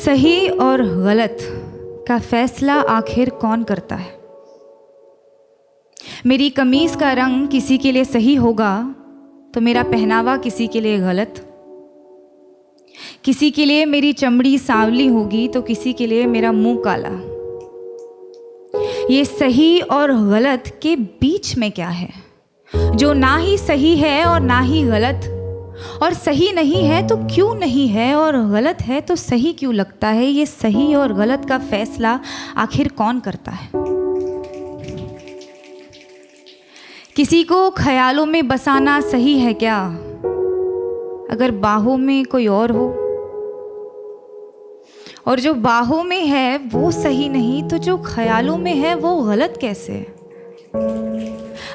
सही और गलत का फैसला आखिर कौन करता है? मेरी कमीज़ का रंग किसी के लिए सही होगा तो मेरा पहनावा किसी के लिए गलत, किसी के लिए मेरी चमड़ी सांवली होगी तो किसी के लिए मेरा मुंह काला। ये सही और गलत के बीच में क्या है, जो ना ही सही है और ना ही गलत, और सही नहीं है तो क्यों नहीं है, और गलत है तो सही क्यों लगता है? ये सही और गलत का फैसला आखिर कौन करता है? किसी को ख्यालों में बसाना सही है क्या, अगर बाहों में कोई और हो? और जो बाहों में है वो सही नहीं तो जो ख्यालों में है वो गलत कैसे?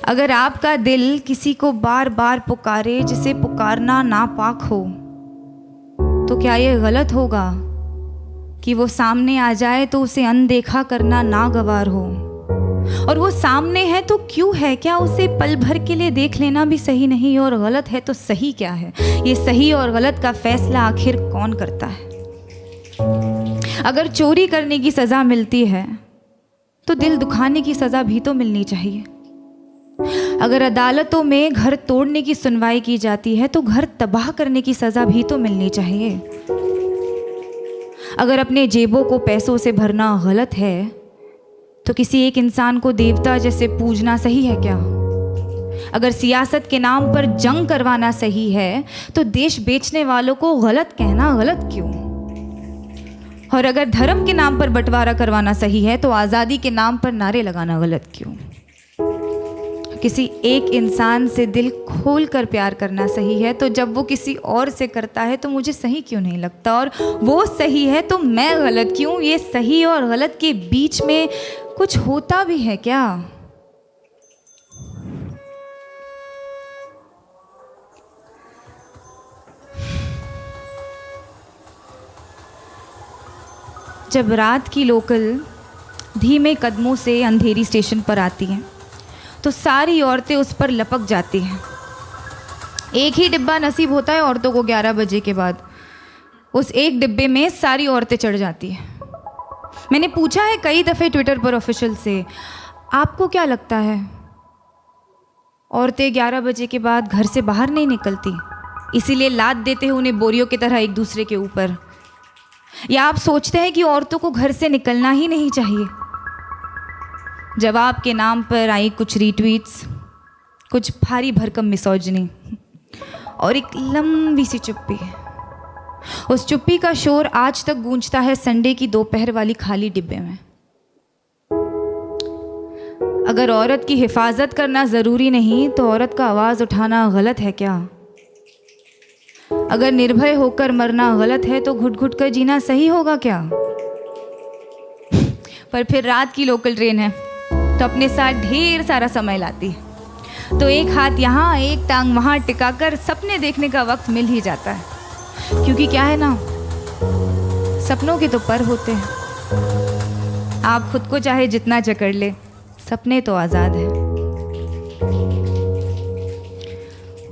अगर आपका दिल किसी को बार बार पुकारे जिसे पुकारना नापाक हो, तो क्या ये गलत होगा कि वो सामने आ जाए तो उसे अनदेखा करना नागवार हो? और वो सामने है तो क्यों है? क्या उसे पल भर के लिए देख लेना भी सही नहीं? और गलत है तो सही क्या है? ये सही और गलत का फैसला आखिर कौन करता है? अगर चोरी करने की सज़ा मिलती है तो दिल दुखाने की सज़ा भी तो मिलनी चाहिए। अगर अदालतों में घर तोड़ने की सुनवाई की जाती है तो घर तबाह करने की सज़ा भी तो मिलनी चाहिए। अगर अपने जेबों को पैसों से भरना गलत है तो किसी एक इंसान को देवता जैसे पूजना सही है क्या? अगर सियासत के नाम पर जंग करवाना सही है तो देश बेचने वालों को गलत कहना गलत क्यों? और अगर धर्म के नाम पर बंटवारा करवाना सही है तो आज़ादी के नाम पर नारे लगाना गलत क्यों? किसी एक इंसान से दिल खोल कर प्यार करना सही है तो जब वो किसी और से करता है तो मुझे सही क्यों नहीं लगता? और वो सही है तो मैं गलत क्यों? ये सही और गलत के बीच में कुछ होता भी है क्या? जब रात की लोकल धीमे कदमों से अंधेरी स्टेशन पर आती हैं तो सारी औरतें उस पर लपक जाती हैं। एक ही डिब्बा नसीब होता है औरतों को 11 बजे के बाद। उस एक डिब्बे में सारी औरतें चढ़ जाती हैं। मैंने पूछा है कई दफ़े ट्विटर पर ऑफिशियल से, आपको क्या लगता है औरतें 11 बजे के बाद घर से बाहर नहीं निकलती, इसीलिए लाद देते हैं उन्हें बोरियों की तरह एक दूसरे के ऊपर? या आप सोचते हैं कि औरतों को घर से निकलना ही नहीं चाहिए? जवाब के नाम पर आई कुछ रीट्वीट्स, कुछ भारी भरकम मिसोजिनी और एक लंबी सी चुप्पी। उस चुप्पी का शोर आज तक गूंजता है संडे की दोपहर वाली खाली डिब्बे में। अगर औरत की हिफाजत करना ज़रूरी नहीं तो औरत का आवाज़ उठाना गलत है क्या? अगर निर्भय होकर मरना गलत है तो घुट घुट कर जीना सही होगा क्या? पर फिर रात की लोकल ट्रेन है तो अपने साथ ढेर सारा समय लाती है, तो एक हाथ यहाँ एक टांग वहाँ टिकाकर सपने देखने का वक्त मिल ही जाता है। क्योंकि क्या है ना, सपनों के तो पर होते हैं। आप खुद को चाहे जितना जकड़ ले, सपने तो आज़ाद हैं।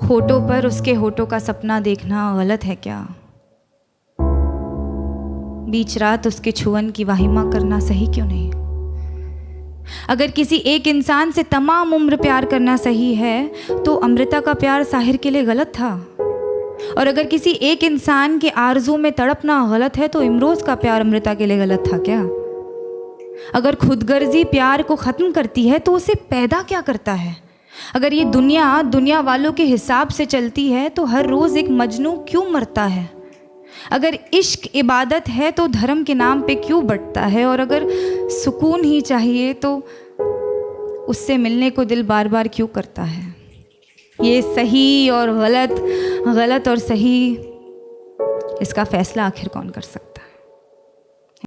होठों पर उसके होठों का सपना देखना गलत है क्या? बीच रात उसके छुअन की वाहिमा करना सही क्यों नहीं? अगर किसी एक इंसान से तमाम उम्र प्यार करना सही है तो अमृता का प्यार साहिर के लिए गलत था। और अगर किसी एक इंसान के आरज़ू में तड़पना गलत है तो इमरोज़ का प्यार अमृता के लिए गलत था क्या? अगर खुदगर्जी प्यार को ख़त्म करती है तो उसे पैदा क्या करता है? अगर ये दुनिया वालों के हिसाब से चलती है तो हर रोज़ एक मजनू क्यों मरता है? अगर इश्क इबादत है तो धर्म के नाम पे क्यों बंटता है? और अगर सुकून ही चाहिए तो उससे मिलने को दिल बार बार क्यों करता है? ये सही और गलत, गलत और सही, इसका फैसला आखिर कौन कर सकता है?